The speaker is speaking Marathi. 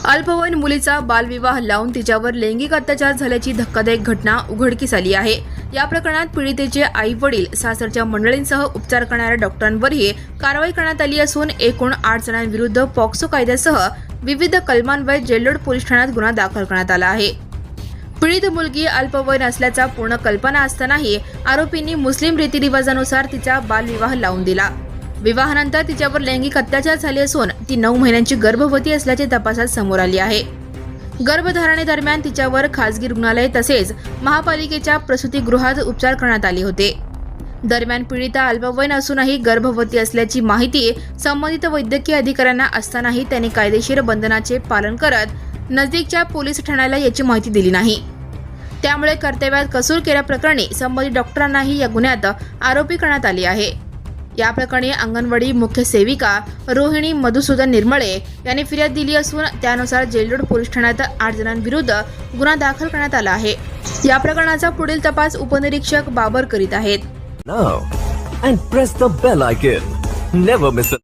अल्पवयीन मुलीचा बालविवाह लावून तिच्यावर लैंगिक अत्याचार झाल्याची धक्कादायक घटना उघडकीस आली आहे। या प्रकरणात पीडितेचे आई वडील सासरच्या मंडळींसह उपचार करणाऱ्या डॉक्टरांवरही कारवाई करण्यात आली असून एकूण 8 जणांविरुद्ध पॉक्सो कायद्यासह विविध कलमान्वये जेल्लोड पोलीस ठाण्यात गुन्हा दाखल करण्यात आला आहे। पीडित मुलगी अल्पवयीन असल्याचा पूर्ण कल्पना असतानाही आरोपींनी मुस्लिम रीतिरिवाजानुसार तिचा बालविवाह लावून दिला। विवाहानंतर तिच्यावर लैंगिक अत्याचार झाले असून ती 9 महिन्यांची गर्भवती असल्याचे तपासात समोर आले आहे। गर्भधारणेदरम्यान तिच्यावर खासगी रुग्णालय तसेच महापालिकेच्या प्रसूतीगृहात उपचार करण्यात आले होते। दरम्यान पीडिता अल्पवयीन असूनही गर्भवती असल्याची माहिती संबंधित वैद्यकीय अधिकाऱ्यांना असतानाही त्यांनी कायदेशीर बंधनाचे पालन करत नजदीकच्या पोलीस ठाण्याला याची माहिती दिली नाही। त्यामुळे कर्तव्यात कसूर केल्याप्रकरणी संबंधित डॉक्टरांनाही या गुन्ह्यात आरोपी करण्यात आले आहे। या प्रकरणी अंगणवाडी मुख्य सेविका रोहिणी मधुसूदन निर्मळे यांनी फिर्याद दिली असून त्यानुसार जेल्लोड पोलीस ठाण्यात 8 जणांविरुद्ध गुन्हा दाखल करण्यात आला आहे। या प्रकरणाचा पुढील तपास उपनिरीक्षक बाबर करीत आहेत। Now and press the bell icon. Never miss a